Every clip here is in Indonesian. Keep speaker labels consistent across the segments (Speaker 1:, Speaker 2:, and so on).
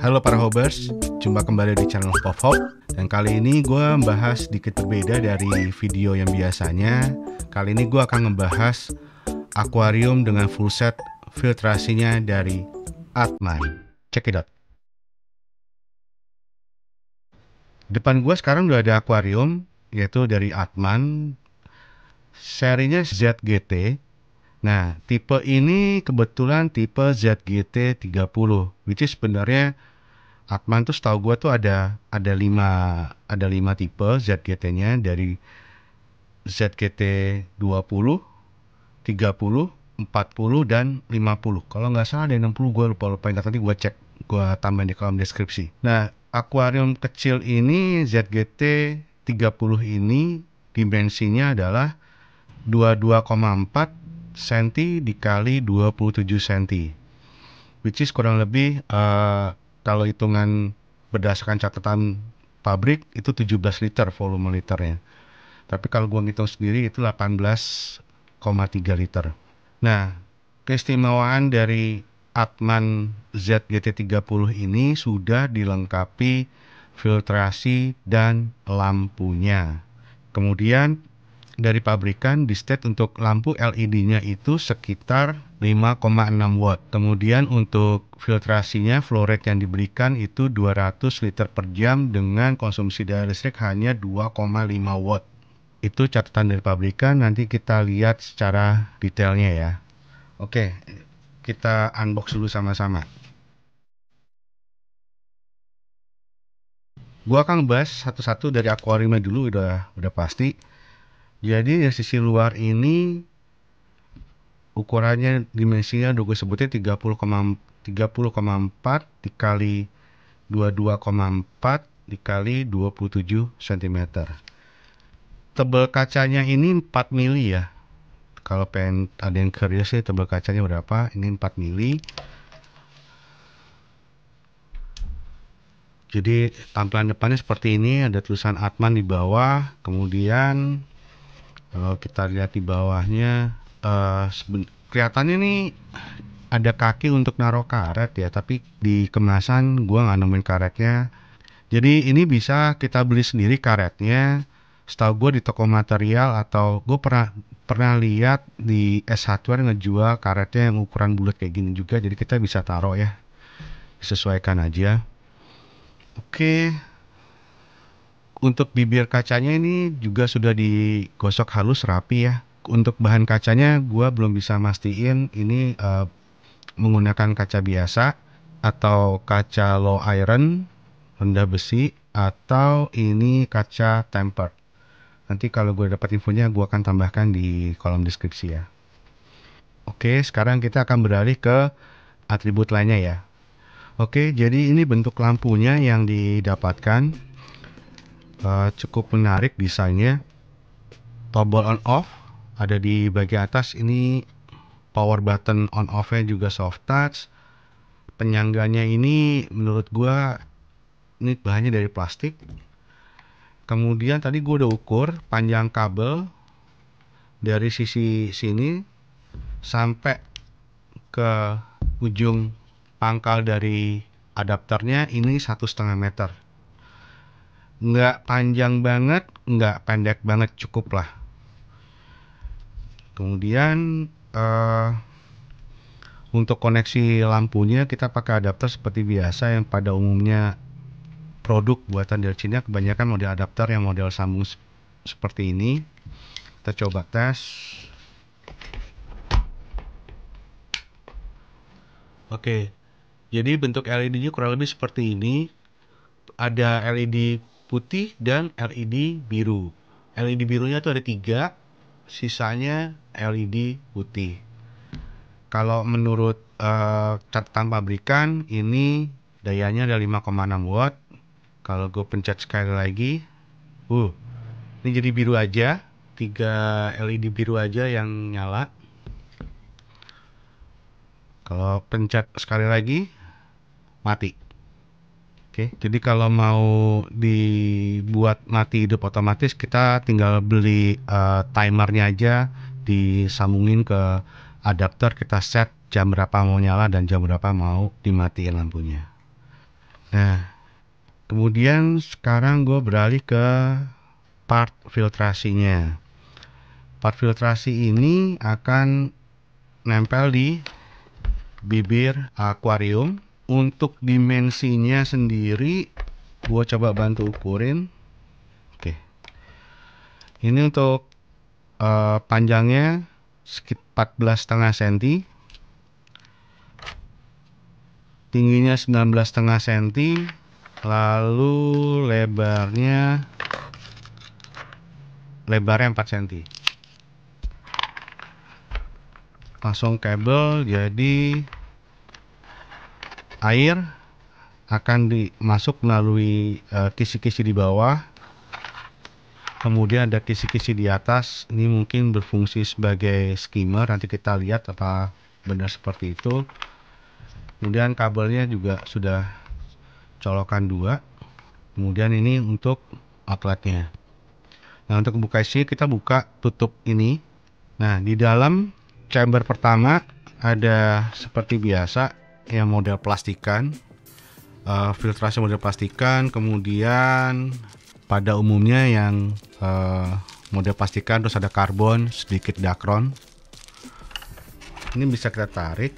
Speaker 1: Halo para hobers, jumpa kembali di channel Pop Hop. Dan kali ini gue membahas sedikit berbeda dari video yang biasanya. Kali ini gue akan membahas akuarium dengan full set filtrasinya dari Atman. Check it out. Depan gue sekarang udah ada akuarium, yaitu dari Atman. Serinya ZGT. Nah, tipe ini kebetulan tipe ZGT 30, which is sebenarnya Atman tuh setahu gue tuh ada 5 tipe ZGT-nya, dari ZGT 20, 30, 40 dan 50. Kalau nggak salah ada 60, gue lupa ingat, nanti gue cek, gue tambahin di kolom deskripsi. Nah, akuarium kecil ini ZGT 30 ini dimensinya adalah 22,4 cm dikali 27 cm, which is kurang lebih kalau hitungan berdasarkan catatan pabrik itu 17 liter volume liternya. Tapi kalau gua ngitung sendiri itu 18,3 liter. Nah, keistimewaan dari Atman ZGT 30 ini sudah dilengkapi filtrasi dan lampunya. Kemudian dari pabrikan di state untuk lampu LED-nya itu sekitar 5,6 watt. Kemudian untuk filtrasinya flow rate yang diberikan itu 200 liter per jam dengan konsumsi daya listrik hanya 2,5 watt. Itu catatan dari pabrikan, nanti kita lihat secara detailnya ya. Oke, kita unbox dulu sama-sama. Gua akan bahas satu-satu dari akuariumnya dulu, udah pasti. Jadi dari sisi luar ini ukurannya dimensinya udah gue sebutin 30,4 dikali 22,4 dikali 27 cm. Tebal kacanya ini 4 mili ya. Kalau pengen ada yang curious sih tebal kacanya berapa, ini 4 mili. Jadi tampilan depannya seperti ini, ada tulisan Atman di bawah. Kemudian kalau kita lihat di bawahnya, kelihatannya nih ada kaki untuk naruh karet ya, tapi di kemasan gua nggak nemuin karetnya. Jadi ini bisa kita beli sendiri karetnya. Setahu gue di toko material, atau gue pernah lihat di S Hardware ngejual karetnya yang ukuran bulat kayak gini juga. Jadi kita bisa taruh ya, sesuaikan aja. Oke. Untuk bibir kacanya ini juga sudah digosok halus rapi ya. Untuk bahan kacanya gue belum bisa mastiin ini menggunakan kaca biasa atau kaca low iron rendah besi, atau ini kaca tempered. Nanti kalau gue dapat infonya gue akan tambahkan di kolom deskripsi ya. Oke, sekarang kita akan beralih ke atribut lainnya ya. Oke, jadi ini bentuk lampunya yang didapatkan. Cukup menarik desainnya. Tombol on off ada di bagian atas. Ini power button on off nya juga soft touch. Penyangganya ini menurut gua ini bahannya dari plastik. Kemudian tadi gua udah ukur panjang kabel dari sisi sini sampai ke ujung pangkal dari adapternya, ini 1,5 meter. Nggak panjang banget, nggak pendek banget, cukup lah. Kemudian untuk koneksi lampunya kita pakai adapter seperti biasa yang pada umumnya produk buatan dari Cina. Kebanyakan model adapter yang model sambung seperti ini. Kita coba tes. Oke, jadi bentuk LED-nya kurang lebih seperti ini. Ada LED putih dan LED biru. LED birunya tuh ada 3, sisanya LED putih. Kalau menurut catatan pabrikan ini dayanya ada 5,6 watt. Kalau gue pencet sekali lagi, ini jadi biru aja, 3 LED biru aja yang nyala. Kalau pencet sekali lagi, mati. Oke, jadi kalau mau dibuat mati hidup otomatis, kita tinggal beli timernya aja, disambungin ke adapter, kita set jam berapa mau nyala dan jam berapa mau dimatiin lampunya. Nah, kemudian sekarang gue beralih ke part filtrasinya. Part filtrasi ini akan nempel di bibir akuarium. Untuk dimensinya sendiri gue coba bantu ukurin. Oke, ini untuk panjangnya sekitar 14,5 cm, tingginya 19,5 cm, lalu lebarnya 4 cm. Langsung kabel, jadi air akan masuk melalui kisi-kisi di bawah, kemudian ada kisi-kisi di atas. Ini mungkin berfungsi sebagai skimmer, nanti kita lihat apa benar seperti itu. Kemudian kabelnya juga sudah colokan 2. Kemudian ini untuk outletnya. Nah, untuk buka isi kita buka tutup ini. Nah, di dalam chamber pertama ada seperti biasa yang model plastikan, filtrasi model plastikan. Kemudian pada umumnya yang model plastikan, terus ada karbon, sedikit dakron. Ini bisa kita tarik.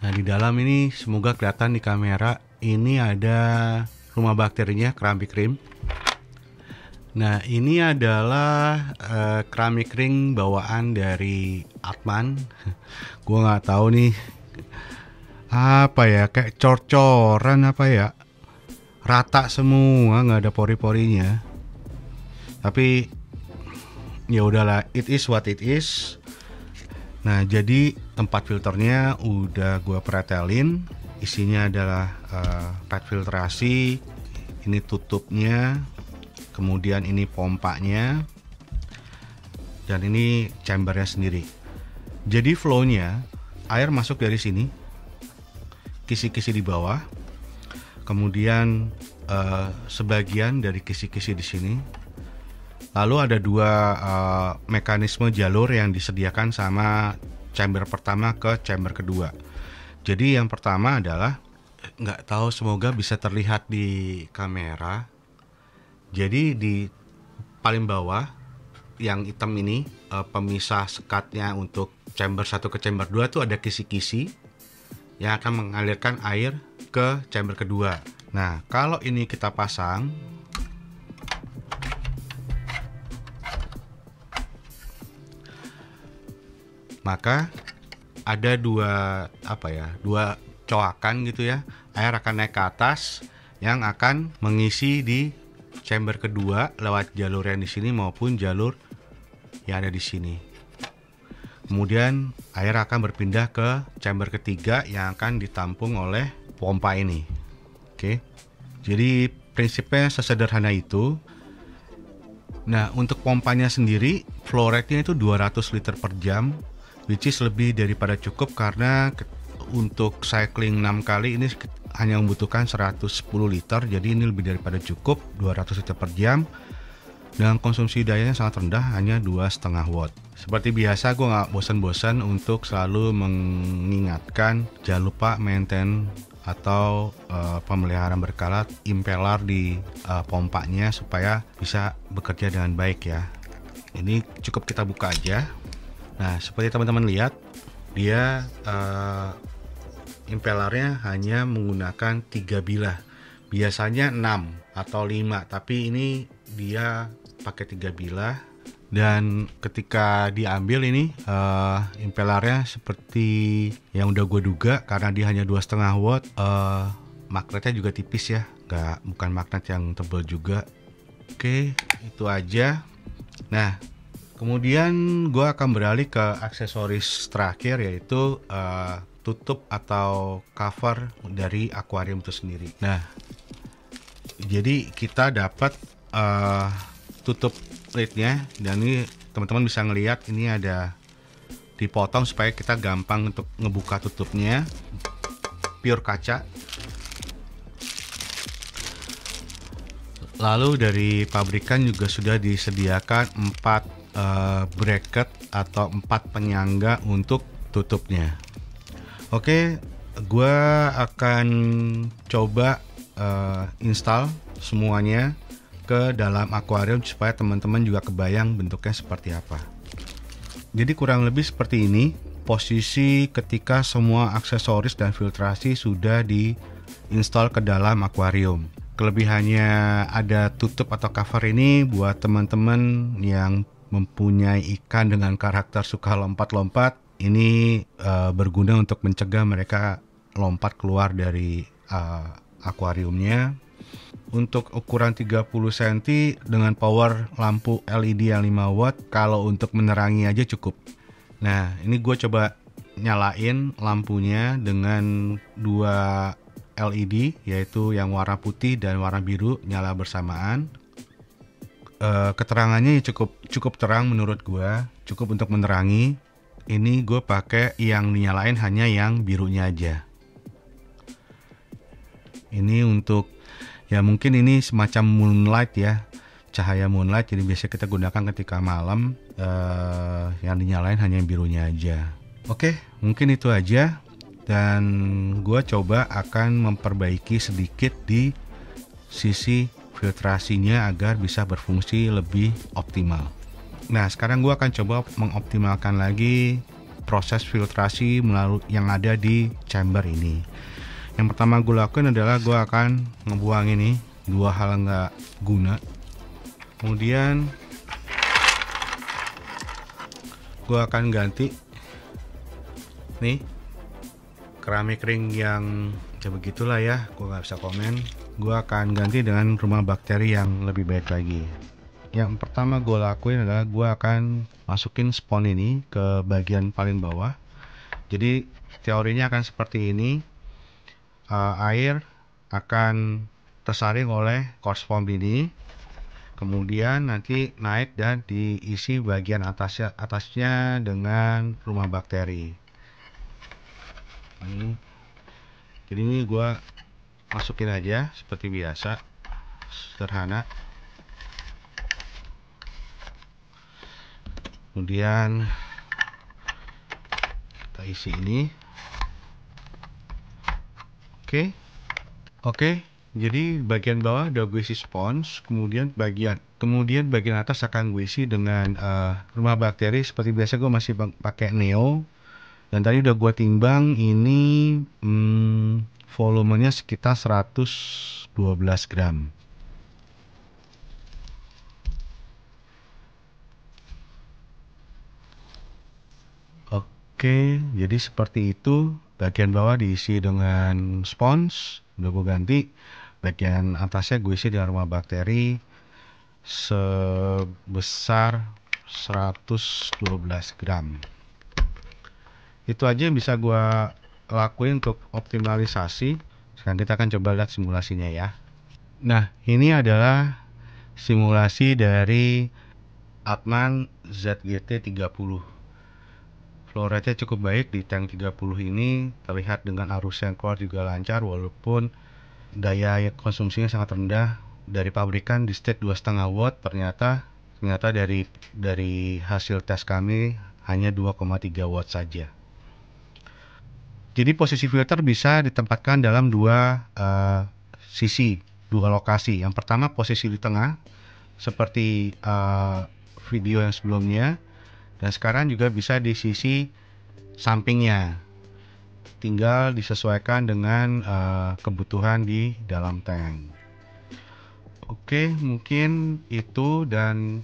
Speaker 1: Nah, di dalam ini semoga kelihatan di kamera, ini ada rumah bakterinya, keramik ring. Nah, ini adalah keramik ring bawaan dari Atman. Gue nggak tahu nih apa ya, kayak cor-coran apa ya, rata semua, nggak ada pori-porinya. Tapi ya udahlah, it is what it is. Nah, jadi tempat filternya udah gue pretelin. Isinya adalah pad filtrasi. Ini tutupnya. Kemudian ini pompanya, dan ini chambernya sendiri. Jadi flownya, air masuk dari sini, kisi-kisi di bawah, kemudian sebagian dari kisi-kisi di sini. Lalu ada 2 mekanisme jalur yang disediakan sama chamber pertama ke chamber kedua. Jadi yang pertama adalah, nggak tahu, semoga bisa terlihat di kamera. Jadi di paling bawah yang hitam ini, pemisah sekatnya untuk chamber 1 ke chamber 2 tuh ada kisi-kisi yang akan mengalirkan air ke chamber kedua. Nah, kalau ini kita pasang, maka ada 2 coakan gitu ya. Air akan naik ke atas yang akan mengisi di chamber kedua lewat jalur yang di sini maupun jalur yang ada di sini. Kemudian air akan berpindah ke chamber ketiga yang akan ditampung oleh pompa ini. Oke. Jadi prinsipnya sesederhana itu. Nah, untuk pompanya sendiri flow rate-nya itu 200 liter per jam, which is lebih daripada cukup karena untuk cycling 6 kali ini hanya membutuhkan 110 liter, jadi ini lebih daripada cukup, 200 liter per jam, dan konsumsi dayanya sangat rendah, hanya 2,5 watt. Seperti biasa, gue nggak bosan-bosan untuk selalu mengingatkan, jangan lupa maintain atau pemeliharaan berkala impeller di pompanya supaya bisa bekerja dengan baik ya. Ini cukup kita buka aja. Nah, seperti teman-teman lihat, dia impellernya hanya menggunakan 3 bilah. Biasanya 6 atau 5, tapi ini dia pakai 3 bilah. Dan ketika diambil ini impellernya seperti yang udah gue duga, karena dia hanya 2,5 watt. Magnetnya juga tipis ya, bukan magnet yang tebal juga. Oke, itu aja. Nah, kemudian gue akan beralih ke aksesoris terakhir, yaitu tutup atau cover dari akuarium itu sendiri. Nah, jadi kita dapat tutup lidnya, dan ini teman-teman bisa ngelihat ini ada dipotong supaya kita gampang untuk ngebuka tutupnya. Pure kaca. Lalu dari pabrikan juga sudah disediakan 4 bracket atau 4 penyangga untuk tutupnya. Oke, gue akan coba install semuanya ke dalam akuarium supaya teman-teman juga kebayang bentuknya seperti apa. Jadi kurang lebih seperti ini posisi ketika semua aksesoris dan filtrasi sudah diinstal ke dalam akuarium. Kelebihannya ada tutup atau cover ini buat teman-teman yang mempunyai ikan dengan karakter suka lompat-lompat. Ini berguna untuk mencegah mereka lompat keluar dari akuariumnya. Untuk ukuran 30 cm dengan power lampu LED yang 5 watt, kalau untuk menerangi aja cukup. Nah, ini gue coba nyalain lampunya dengan 2 LED, yaitu yang warna putih dan warna biru nyala bersamaan. Keterangannya cukup terang menurut gue, cukup untuk menerangi. Ini gue pakai yang dinyalain hanya yang birunya aja. Ini untuk ya mungkin ini semacam moonlight ya, cahaya moonlight, jadi biasa kita gunakan ketika malam. Yang dinyalain hanya yang birunya aja. Oke, mungkin itu aja, dan gue coba akan memperbaiki sedikit di sisi filtrasinya agar bisa berfungsi lebih optimal. Nah, sekarang gue akan coba mengoptimalkan lagi proses filtrasi melalui yang ada di chamber ini. Yang pertama gue lakukan adalah gue akan ngebuang ini dua hal nggak guna. Kemudian gue akan ganti nih keramik ring yang ya begitulah ya, gue nggak bisa komen. Gue akan ganti dengan rumah bakteri yang lebih baik lagi. Yang pertama gue lakuin adalah gue akan masukin spons ini ke bagian paling bawah. Jadi teorinya akan seperti ini. Air akan tersaring oleh coarse foam ini, kemudian nanti naik dan diisi bagian atasnya dengan rumah bakteri. Jadi ini gue masukin aja seperti biasa, sederhana. Kemudian kita isi ini. Oke, jadi bagian bawah udah gue isi spons, kemudian bagian atas akan gue isi dengan rumah bakteri. Seperti biasa gue masih pakai Neo, dan tadi udah gue timbang, ini volumenya sekitar 112 gram. Oke, jadi seperti itu. Bagian bawah diisi dengan spons, udah gue ganti. Bagian atasnya gue isi dengan rumah bakteri sebesar 112 gram. Itu aja yang bisa gue lakuin untuk optimalisasi. Sekarang kita akan coba lihat simulasinya ya. Nah, ini adalah simulasi dari Atman ZGT 30. Flow rate-nya cukup baik di tank 30 ini, terlihat dengan arus yang keluar juga lancar walaupun daya konsumsinya sangat rendah. Dari pabrikan di state 2,5 watt, ternyata dari hasil tes kami hanya 2,3 watt saja. Jadi posisi filter bisa ditempatkan dalam dua lokasi. Yang pertama posisi di tengah seperti video yang sebelumnya. Dan sekarang juga bisa di sisi sampingnya, tinggal disesuaikan dengan kebutuhan di dalam tank. Oke, mungkin itu, dan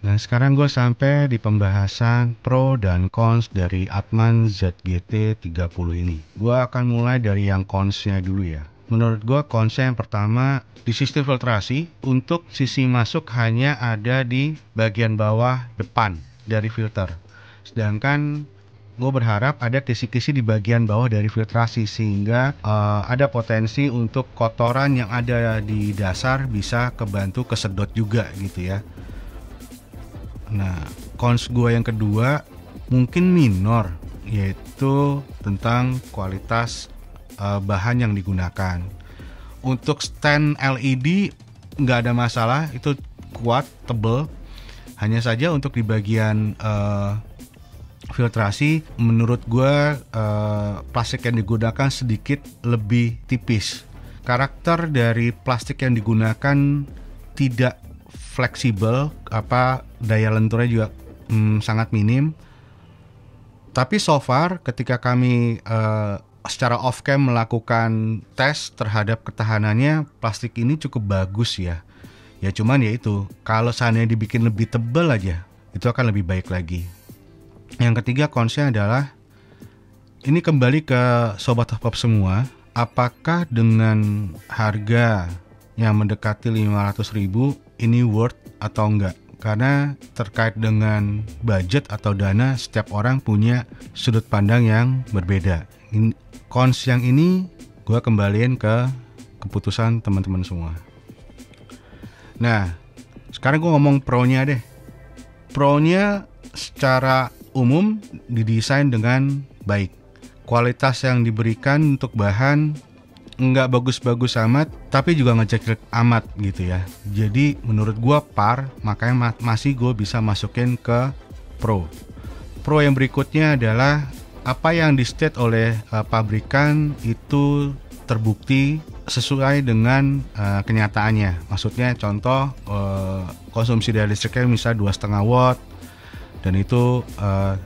Speaker 1: sekarang gue sampai di pembahasan pro dan cons dari Atman ZGT 30 ini. Gue akan mulai dari yang consnya dulu ya. Menurut gue konsnya yang pertama, di sistem filtrasi untuk sisi masuk hanya ada di bagian bawah depan dari filter, sedangkan gue berharap ada kisi-kisi di bagian bawah dari filtrasi sehingga ada potensi untuk kotoran yang ada di dasar bisa kebantu kesedot juga gitu ya. Nah, cons gue yang kedua mungkin minor, yaitu tentang kualitas bahan yang digunakan. Untuk stand LED nggak ada masalah, itu kuat, tebel. Hanya saja untuk di bagian filtrasi, menurut gue plastik yang digunakan sedikit lebih tipis. Karakter dari plastik yang digunakan tidak fleksibel, daya lenturnya juga sangat minim. Tapi so far ketika kami secara off cam melakukan tes terhadap ketahanannya, plastik ini cukup bagus ya. Ya cuman ya itu, kalau seandainya dibikin lebih tebal aja, itu akan lebih baik lagi. Yang ketiga konsepnya adalah, ini kembali ke Sobat Top Up semua, apakah dengan harga yang mendekati 500.000 ini worth atau enggak? Karena terkait dengan budget atau dana, setiap orang punya sudut pandang yang berbeda. Cons yang ini gue kembaliin ke keputusan teman-teman semua. Nah, sekarang gue ngomong pro-nya deh. Pro-nya secara umum didesain dengan baik. Kualitas yang diberikan untuk bahan nggak bagus-bagus amat, tapi juga ngejek amat gitu ya. Jadi menurut gue par, makanya masih gue bisa masukin ke pro. Pro yang berikutnya adalah apa yang di-state oleh pabrikan itu terbukti sesuai dengan kenyataannya. Maksudnya contoh konsumsi daya listriknya misalnya 2,5 watt, dan itu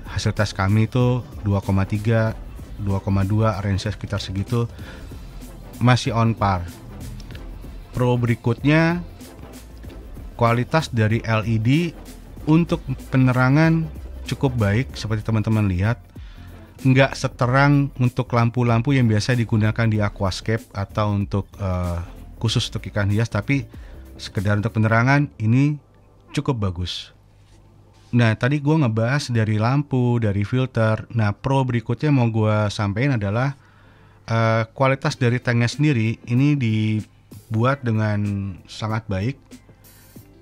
Speaker 1: hasil tes kami itu 2,3, 2,2, range sekitar segitu, masih on par. Pro berikutnya, kualitas dari LED untuk penerangan cukup baik seperti teman-teman lihat. Nggak seterang untuk lampu-lampu yang biasa digunakan di aquascape atau untuk khusus untuk ikan hias, tapi sekedar untuk penerangan ini cukup bagus. Nah, tadi gue ngebahas dari lampu, dari filter. Nah, pro berikutnya mau gue sampaikan adalah kualitas dari tanknya sendiri ini dibuat dengan sangat baik.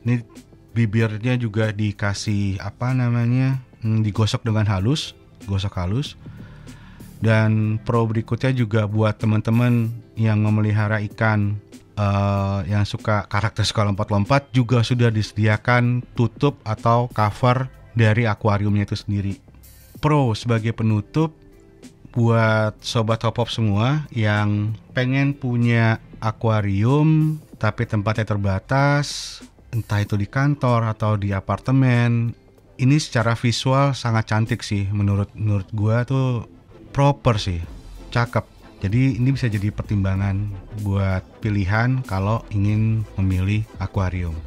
Speaker 1: Ini bibirnya juga dikasih digosok dengan halus, gosok halus. Dan pro berikutnya juga buat teman-teman yang memelihara ikan yang suka lompat-lompat, juga sudah disediakan tutup atau cover dari akuariumnya itu sendiri. Pro sebagai penutup buat Sobat Top Up semua yang pengen punya akuarium tapi tempatnya terbatas, entah itu di kantor atau di apartemen, ini secara visual sangat cantik sih. Menurut gua tuh proper sih, cakep. Jadi ini bisa jadi pertimbangan buat pilihan kalau ingin memilih akuarium.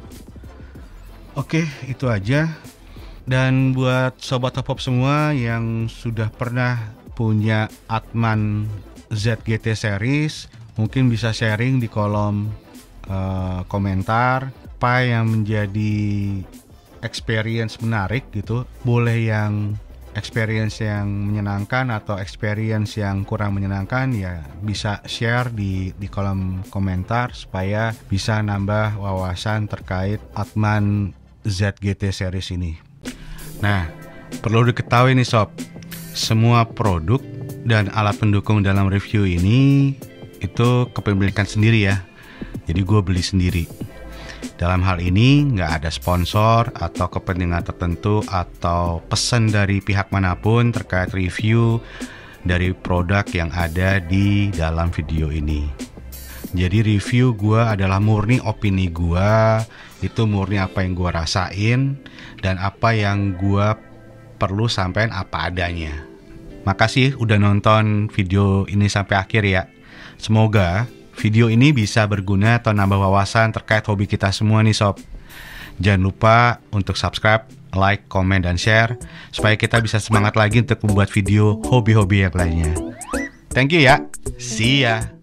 Speaker 1: Oke, itu aja. Dan buat Sobat Top Up semua yang sudah pernah punya Atman ZGT series, mungkin bisa sharing di kolom komentar apa yang menjadi experience menarik gitu. Boleh yang experience yang menyenangkan atau experience yang kurang menyenangkan, ya bisa share di kolom komentar supaya bisa nambah wawasan terkait Atman ZGT series ini. Nah, perlu diketahui nih sob, semua produk dan alat pendukung dalam review ini itu kepemilikan sendiri ya. Jadi gue beli sendiri. Dalam hal ini nggak ada sponsor atau kepentingan tertentu atau pesan dari pihak manapun terkait review dari produk yang ada di dalam video ini. Jadi review gue adalah murni opini gue, itu murni apa yang gue rasain dan apa yang gue perlu sampaikan apa adanya. Makasih udah nonton video ini sampai akhir ya. Semoga video ini bisa berguna atau nambah wawasan terkait hobi kita semua nih sob. Jangan lupa untuk subscribe, like, komen, dan share supaya kita bisa semangat lagi untuk membuat video hobi-hobi yang lainnya. Thank you ya. See ya.